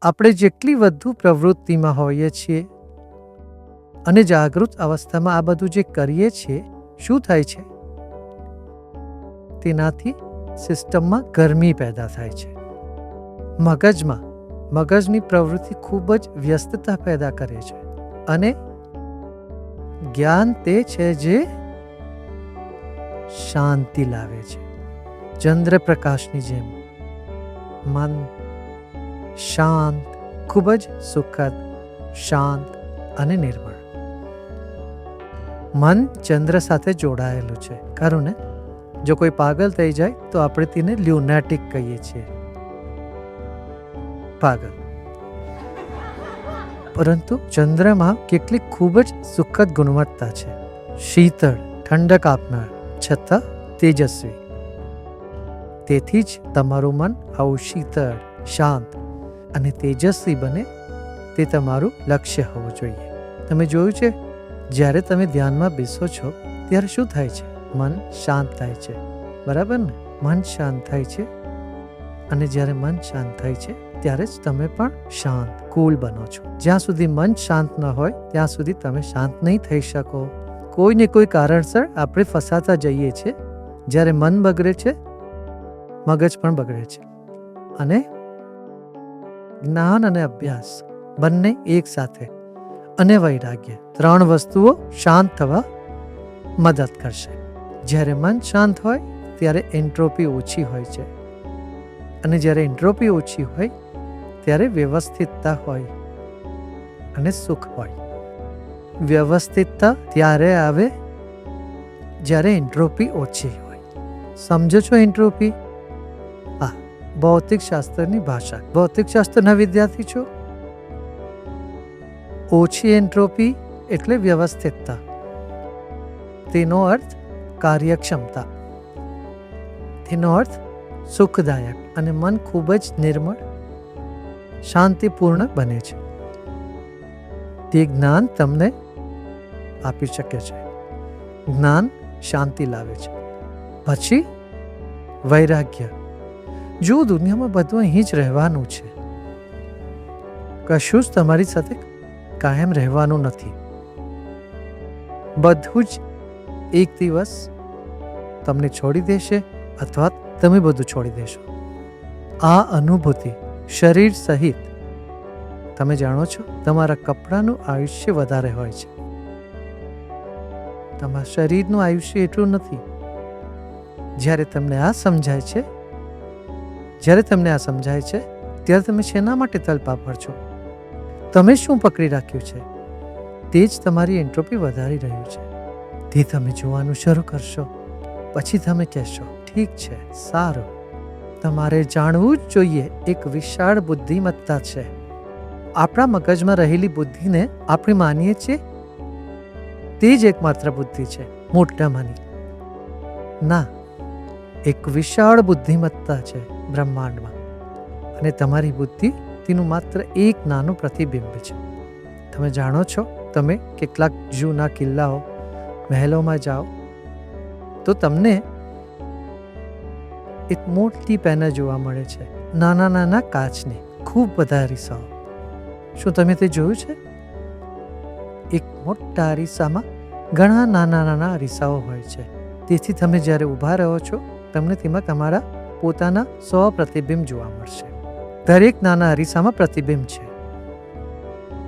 આપણે જેટલી વધુ પ્રવૃત્તિમાં હોઈએ છીએ અને જાગૃત અવસ્થામાં આ બધું જે કરીએ છીએ, શું થાય છે? તેનાથી સિસ્ટમમાં ગરમી પેદા થાય છે. મગજની પ્રવૃત્તિ ખૂબ જ વ્યસ્તતા પેદા કરે છે. અને જ્ઞાન તે છે જે શાંતિ લાવે છે. ચંદ્રપ્રકાશની જેમ મન શાંત, ખૂબ જ સુખદ, શાંત અને નિર્મળ. મન ચંદ્ર સાથે જોડાયેલું છે, ખરું ને? જો કોઈ પાગલ થઈ જાય તો આપણે તેને લ્યુનેટિક કહીએ છીએ, પાગલ. પરંતુ ચંદ્રમાં કેટલીક ખૂબ જ સુખદ ગુણવત્તા છે. શીતળ, ઠંડક આપનાર, છતાં તેજસ્વી. તેથી જ તમારું મન આવું શીતળ, શાંત અને તેજસ્વી બને તે તમારું લક્ષ્ય હોવું જોઈએ. તમે જોયું છે, જ્યારે તમે ધ્યાનમાં બેસો છો ત્યારે શું થાય છે? મન શાંત થાય છે, બરાબર ને? મન શાંત થાય છે. અને જ્યારે મન શાંત થાય છે ત્યારે જ તમે પણ શાંત, કુલ બનો છો. જ્યાં સુધી મન શાંત ન હોય ત્યાં સુધી તમે શાંત નહીં થઈ શકો. કોઈને કોઈ કારણસર આપણે ફસાતા જઈએ છીએ. જ્યારે મન બગડે છે, મગજ પણ બગડે છે. અને જ્ઞાન અને અભ્યાસ બંને એક સાથે, અને વૈરાગ્ય, 3 વસ્તુઓ શાંત થવા મદદ કરશે. જ્યારે મન શાંત હોય ત્યારે એન્ટ્રોપી ઓછી હોય છે. અને જ્યારે એન્ટ્રોપી ઓછી હોય ત્યારે વ્યવસ્થિતતા હોય અને સુખ હોય. વ્યવસ્થિતતા ત્યારે આવે જ્યારે એન્ટ્રોપી ઓછી હોય. સમજો છો એન્ટ્રોપી? હા, ભૌતિક શાસ્ત્રની ભાષા. ભૌતિક શાસ્ત્રના વિદ્યાર્થી છો? ઓછી એન્ટ્રોપી એટલે વ્યવસ્થિતતા. તેનો અર્થ કાર્યક્ષમતા. તેનો અર્થ સુખદાયક, અને મન ખૂબ જ નિર્મળ, શાંતિપૂર્ણ બને છે. તે જ્ઞાન તમને આપી શકે છે. જ્ઞાન શાંતિ લાવે છે. પછી વૈરાગ્ય. જો દુનિયામાં બધું અહીં જ રહેવાનું છે, કશું જ તમારી સાથે કાયમ રહેવાનું નથી. બધું જ એક દિવસ તમને છોડી દેશે, અથવા તમે બધું છોડી દેશો. આ અનુભૂતિ શરીર સહિત, તમે જાણો છો, તમારા કપડાનું આયુષ્ય વધારે હોય છે. તમારા શરીરનું આયુષ્ય એટલું નથી. જ્યારે તમને આ સમજાય છે, ત્યારે તમે શેના માટે તલપાપડ છો? તમે શું પકડી રાખ્યું છે? તે જ તમારી એન્ટ્રોપી વધારી રહ્યું છે. તે તમે જોવાનું શરૂ કરશો. પછી તમે કહેશો, ઠીક છે, સારું. તમારે જાણવું જ જોઈએ, એક વિશાળ બુદ્ધિમત્તા છે. આપણા મગજમાં રહેલી બુદ્ધિને આપણે માનીએ છીએ તે જ એકમાત્ર બુદ્ધિ છે, મોટામાંની. ના, એક વિશાળ બુદ્ધિમત્તા છે બ્રહ્માંડમાં. અને તમારી બુદ્ધિ તેનું માત્ર એક નાનું પ્રતિબિંબ છે. તમે જાણો છો, તમે કેટલાક જૂના કિલ્લાઓ, મહેલોમાં જાઓ તો તમને એક મોટી પેનલ જોવા મળે છે, નાના નાના કાચની, ખૂબ બધા અરીસાઓ. શું તમે તે જોયું છે? એક મોટા અરીસામાં ઘણા નાના નાના અરીસાઓ હોય છે. તેથી તમે જ્યારે ઊભા રહો છો, તમને તેમાં તમારા પોતાના 100 પ્રતિબિંબ જોવા મળશે. દરેક નાના અરીસામાં પ્રતિબિંબ છે.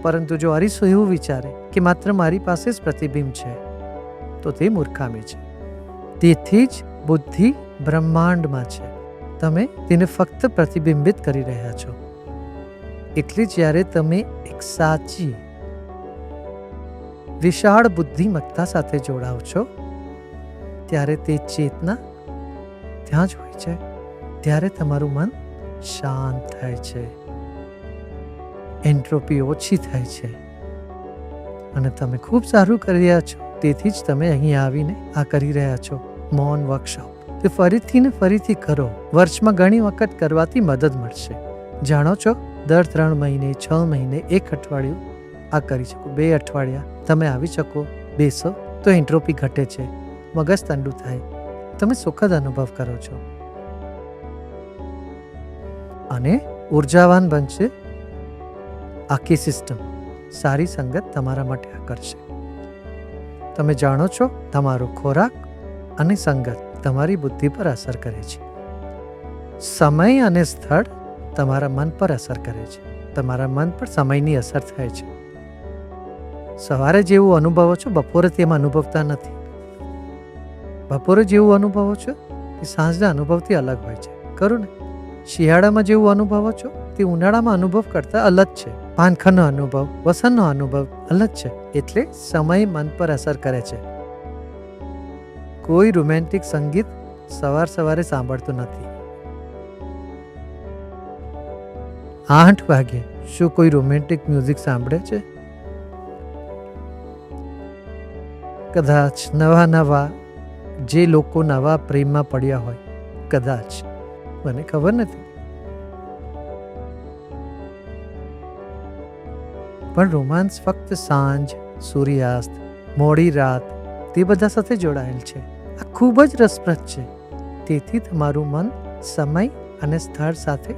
પરંતુ જો અરીસો એવું વિચારે કે માત્ર મારી પાસે જ પ્રતિબિંબ છે, તો તે મૂર્ખામી છે. તેથી જ બુદ્ધિ બ્રહ્માંડમાં છે. તમે તેને ફક્ત પ્રતિબિંબિત કરી રહ્યા છો. એટલે જ્યારે તમે એક સાચી વિશાળ બુદ્ધિમત્તા સાથે જોડાવ છો, ત્યારે તે ચેતના ત્યાં જ હોય છે. ત્યારે તમારું મન શાંત થાય છે, એન્ટ્રોપી ઓછી થાય છે, અને તમે ખૂબ સારું કરી રહ્યા છો. તેથી જ તમે અહીં આવીને આ કરી રહ્યા છો, મૌન વર્કશોપ. તે ફરીથી ને ફરીથી કરો. વર્ષમાં ઘણી વખત કરવાથી મદદ મળશે. જાણો છો, દર 3 મહિને, 6 મહિને, 1 અઠવાડિયું આ કરી શકો. 2 અઠવાડિયા તમે આવી શકો, બેસો તો એન્ટ્રોપી ઘટે છે, મગજ ઠંડુ થાય, તમે સુખદ અનુભવ કરો છો અને ઉર્જાવાન બનશે આખી સિસ્ટમ, સારી સંગત તમારા માટે આ કરશે. તમે જાણો છો, તમારો ખોરાક અને સંગત તમારી બુદ્ધિ પર અસર કરે છે. સમય અને સ્થળ તમારા મન પર અસર કરે છે. તમારા મન પર સમયની અસર થાય છે. સવારે જેવું અનુભવો છો, બપોરે તેમાં અનુભવતા નથી. બપોરે જેવું અનુભવો છો તે સાંજના અનુભવથી અલગ હોય છે, ખરું ને? શિયાળામાં જેવું અનુભવો છો તે ઉનાળામાં અનુભવ કરતા અલગ છે. પાનખરનો અનુભવ, વસંતનો અનુભવ અલગ છે. એટલે સમય મન પર અસર કરે છે. કોઈ રોમેન્ટિક સંગીત સવારે સાંભળતું નથી. 8 વાગે શું કોઈ રોમેન્ટિક મ્યુઝિક સાંભળે છે? કદાચ નવા જે લોકો નવા પ્રેમમાં પડ્યા હોય, કદાચ, મને ખબર નથી. પણ રોમાન્સ ફક્ત સાંજ, સૂર્યાસ્ત, મોડી રાત તે બધા સાથે જોડાયેલ છે. આ ખૂબ જ રસપ્રદ છે. તેથી તમારું મન સમય અને સ્થળ સાથે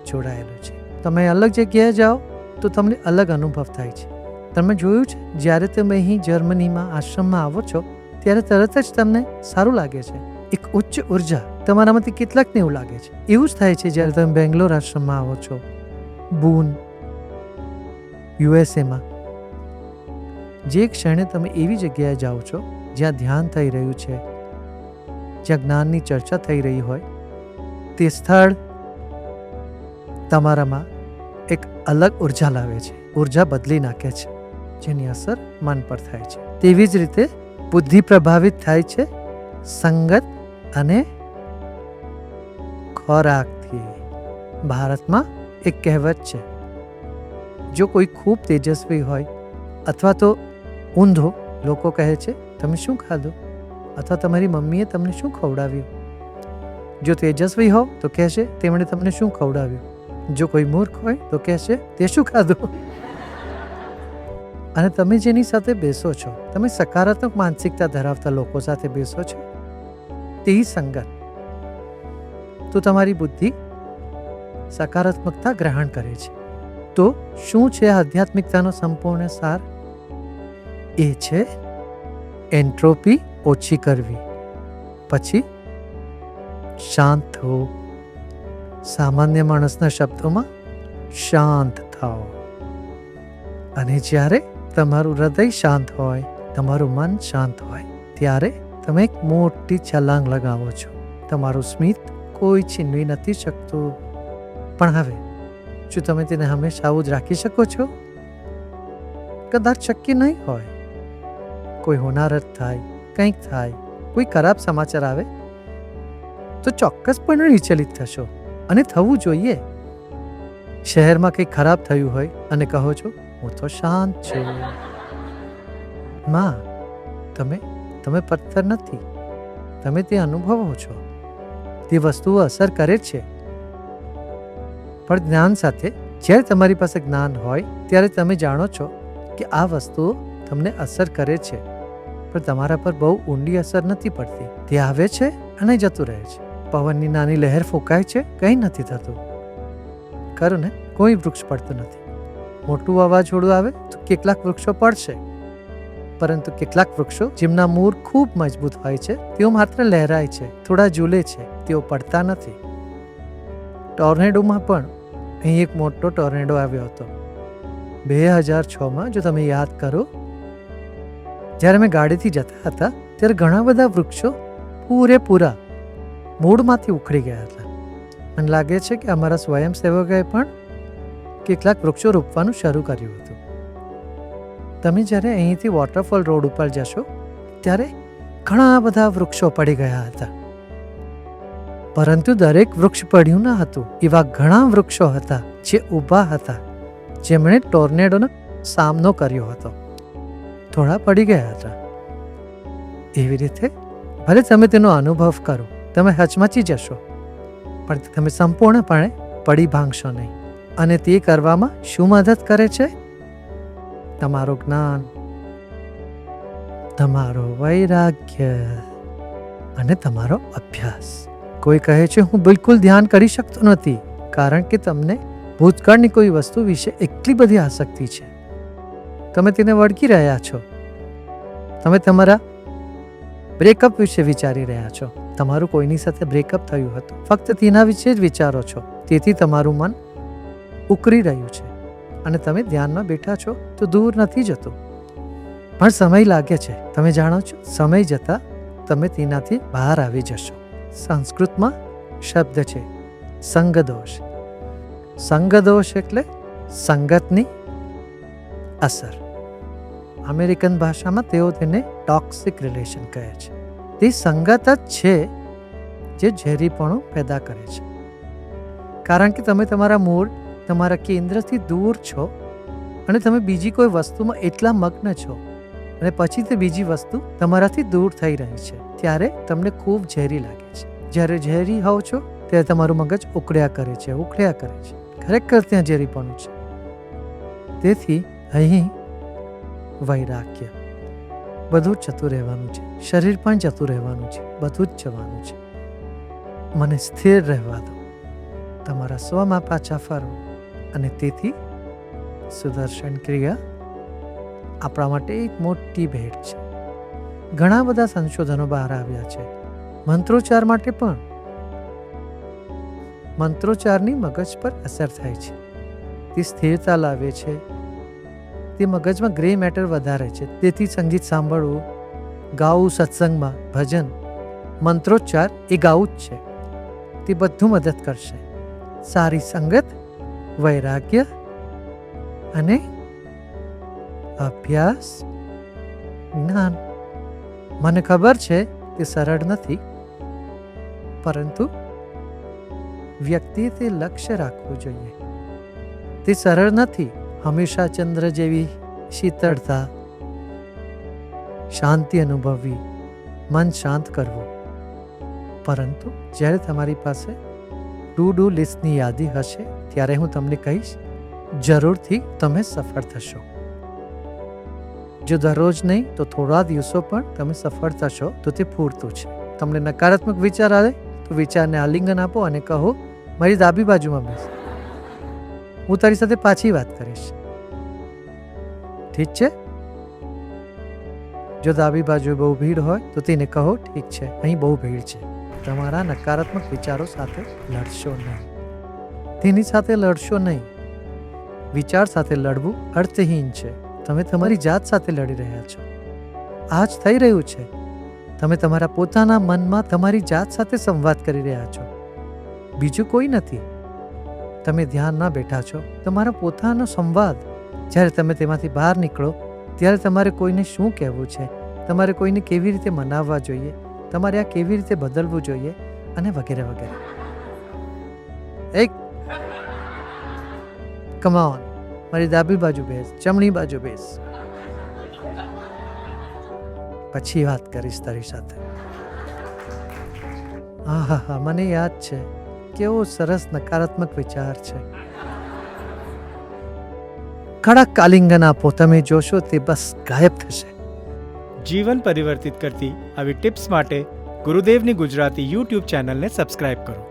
જોડાયેલું છે. તમે અલગ જગ્યાએ જાઓ તો તમને અલગ અનુભવ થાય છે. તમે જોયું છે, જ્યારે તમે અહીં જર્મનીમાં આશ્રમમાં આવો છો ત્યારે તરત જ તમને સારું લાગે છે. એક ઉચ્ચ ઉર્જા તમારામાંથી કેટલાકને એવું લાગે છે. એવું જ થાય છે જ્યારે તમે બેંગ્લોર આશ્રમમાં આવો છો, બૂન, યુએસએમાં. જે ક્ષણે તમે એવી જગ્યાએ જાઓ છો જ્યાં ધ્યાન થઈ રહ્યું છે, જ્યાં જ્ઞાનની ચર્ચા થઈ રહી હોય, તે સ્થળ તમારામાં એક અલગ ઉર્જા લાવે છે, ઉર્જા બદલી નાખે છે, જેની અસર મન પર થાય છે. તેવી જ રીતે બુદ્ધિ પ્રભાવિત થાય છે સંગત અને ખોરાકથી. ભારતમાં એક કહેવત છે, જો કોઈ ખૂબ તેજસ્વી હોય અથવા તો ઊંધો, લોકો કહે છે તમે શું ખાધું, અથવા તમારી મમ્મીએ તમને શું ખવડાવ્યું. જો તેજસ્વી હો તો કહેશે તેમણે તમને શું ખવડાવ્યું. જો કોઈ મૂર્ખ હોય તો કહેશે તે શું ખાધું. અને તમે જેની સાથે બેસો છો, તમે સકારાત્મક માનસિકતા ધરાવતા લોકો સાથે બેસો છો, તે સંગત, તો તમારી બુદ્ધિ સકારાત્મકતા ગ્રહણ કરે છે. તો શું છે આધ્યાત્મિકતાનો સંપૂર્ણ સાર? એ છે એન્ટ્રોપી ઓછી કરવી, પછી શાંત થવું. સામાન્ય માણસના શબ્દોમાં શાંત થાઓ. અને જ્યારે તમારું હૃદય શાંત હોય, તમારું મન શાંત હોય, ત્યારે તમે એક મોટી છલાંગ લગાવો છો. તમારું સ્મિત કોઈ છીનવી નથી શકતું. પણ હવે શું તમે તેને હંમેશા આવું જ રાખી શકો છો? કદાચ શક્ય નહીં હોય. કોઈ હોનારત થાય, કંઈક થાય, કોઈ ખરાબ સમાચાર આવે તો ચોક્કસપણે વિચલિત થશો, અને થવું જોઈએ. શહેરમાં કંઈક ખરાબ થયું હોય અને કહો છો હું તો શાંત છું. માં, તમે પથ્થર નથી. તમે તે અનુભવો છો. તે વસ્તુઓ અસર કરે છે. પણ જ્ઞાન સાથે, જ્યારે તમારી પાસે જ્ઞાન હોય ત્યારે તમે જાણો છો કે આ વસ્તુઓ તમને અસર કરે છે, પણ તમારા પર બહુ ઊંડી અસર નથી પડતી. તે આવે છે અને જતું રહે છે. પવનની નાની લહેર ફૂંકાય છે, કંઈ નથી થતું, ખરું ને? કોઈ વૃક્ષ પડતું નથી. મોટું વાવાઝોડું આવે તો કેટલાક વૃક્ષો પડશે, પરંતુ કેટલાક વૃક્ષો જેમના મૂળ ખૂબ મજબૂત હોય છે તેઓ માત્ર લહેરાય છે, થોડા ઝૂલે છે, તેઓ પડતા નથી. ટોર્નેડોમાં પણ અહીં એક મોટો ટોર્નેડો આવ્યો હતો 2006માં. જો તમે યાદ કરો, જ્યારે અમે ગાડીથી જતા હતા ત્યારે ઘણા બધા વૃક્ષો પૂરેપૂરા મૂળમાંથી ઉખડી ગયા હતા. મને લાગે છે કે અમારા સ્વયંસેવકોએ પણ કેટલાક વૃક્ષો રોપવાનું શરૂ કર્યું હતું. તમે જ્યારે અહીંથી વોટરફોલ રોડ ઉપર જશો ત્યારે ઘણા બધા વૃક્ષો પડી ગયા હતા, પરંતુ દરેક વૃક્ષ પડ્યું ન હતું. એવા ઘણા વૃક્ષો હતા જે ઊભા હતા, જેમણે ટોર્નેડોનો સામનો કર્યો હતો. થોડા પડી ગયા હતા. એવી રીતે ભલે તમે તેનો અનુભવ કરો, તમે હચમચી જશો, પણ તમે સંપૂર્ણપણે પડી ભાંગશો નહીં. અને તે કરવામાં શું મદદ કરે છે? તમારું જ્ઞાન, તમારો વૈરાગ્ય અને તમારો અભ્યાસ. કોઈ કહે છે હું બિલકુલ ધ્યાન કરી શકતો નથી, કારણ કે તમને ભૂતકાળની કોઈ વસ્તુ વિશે એટલી બધી આસક્તિ છે, તમે તેને વળગી રહ્યા છો. તમે તમારા બ્રેકઅપ વિશે વિચારી રહ્યા છો. તમારું કોઈની સાથે બ્રેકઅપ થયું હતું, ફક્ત તેના વિશે જ વિચારો છો. તેથી તમારું મન ઉકળી રહ્યું છે અને તમે ધ્યાનમાં બેઠા છો તો દૂર નથી જતું, પણ સમય લાગે છે. તમે જાણો છો, સમય જતાં તમે તેનાથી બહાર આવી જશો. સંસ્કૃતમાં શબ્દ છે સંગદોષ. સંગદોષ એટલે સંગતની અસર. અમેરિકન ભાષામાં તેઓ તેને ટોક્સિક રિલેશન કહે છે. તે સંગત જ છે જે ઝેરીપણું પેદા કરે છે, કારણ કે તમે તમારા મૂળ, તમારા કેન્દ્રથી દૂર છો અને તમે બીજી કોઈ વસ્તુમાં એટલા મગ્ન છો અને પછી તે બીજી વસ્તુ તમારાથી દૂર થઈ રહી છે, ત્યારે તમને ખૂબ ઝેરી લાગે છે. જ્યારે ઝેરી હોવ છો ત્યારે તમારું મગજ ઉકળ્યા કરે છે. ખરેખર ત્યાં ઝેરીપણું છે. તેથી અહીં વૈરાગ્ય, બધું જ જતું રહેવાનું છે. શરીર પણ જતું રહેવાનું છે, બધું જ જવાનું છે. મને સ્થિર રહેવા દો. તમારા સ્વમાં પાછા ફરો. અને તેથી સુદર્શન ક્રિયા આપણા માટે એક મોટી ભેટ છે. ઘણા બધા સંશોધનો બહાર આવ્યા છે મંત્રોચ્ચાર માટે પણ. મંત્રોચ્ચારની મગજ પર અસર થાય છે. તે સ્થિરતા લાવે છે. તે મગજમાં ગ્રે મેટર વધારે છે. તેથી સંગીત સાંભળવું, ગાવું સત્સંગમાં, ભજન, મંત્રોચ્ચાર એ ગાવું જ છે. તે બધું મદદ કરશે. સારી સંગત, વૈરાગ્ય અને અભ્યાસ, જ્ઞાન. મને ખબર છે તે સરળ નથી, પરંતુ વ્યક્તિએ તે લક્ષ્ય રાખવું જોઈએ. તે સરળ નથી. હંમેશા ચંદ્ર જેવી શીતળતા, શાંતિ અનુભવવી, મન શાંત કરવું. પરંતુ જ્યારે તમારી પાસે ટુ ડુ લિસ્ટની યાદી હશે ત્યારે હું તમને કહીશ, જરૂરથી તમે સફળ થશો. જો દરરોજ નહીં તો થોડા દિવસો પણ તમે સફળ થશો તો તે પૂરતું છે. તમને નકારાત્મક વિચાર આવે તો વિચારને આલિંગન આપો અને કહો, મારી ડાબી બાજુમાં બેસ, હું તારી સાથે પાછી વાત કરીશ. ઠીક છે? જો ડાબી બાજુએ બહુ ભીડ હોય તો તેને કહો, ઠીક છે, અહીં બહુ ભીડ છે. તમારા નકારાત્મક વિચારો સાથે લડશો નહીં. તેની સાથે લડશો નહીં. વિચાર સાથે લડવું અર્થહીન છે. તમે તમારી જાત સાથે લડી રહ્યા છો. આ જ થઈ રહ્યું છે. તમે તમારા પોતાના મનમાં તમારી જાત સાથે સંવાદ કરી રહ્યા છો, બીજું કોઈ નથી. તમે ધ્યાનમાં બેઠા છો. તમારો પોતાનો સંવાદ. જ્યારે તમે તેમાંથી બહાર નીકળો ત્યારે તમારે કોઈને શું કહેવું છે, તમારે કોઈને કેવી રીતે મનાવવા જોઈએ, તમારે આ કેવી રીતે બદલવું જોઈએ, અને વગેરે વગેરે. એક કમ ઓન, મારી ડાબી બાજુ બેસ, જમણી બાજુ બેસ, પછી વાત કરીશ તારી સાથે. હા, મને યાદ છે કેવો સરસ નકારાત્મક વિચાર છે. કડક આલિંગન આપો, તમે જોશો તે બસ ગાયબ થશે. જીવન પરિવર્તિત કરતી આવી ટિપ્સ માટે ગુરુદેવની ગુજરાતી યુટ્યુબ ચેનલને સબસ્ક્રાઇબ કરો.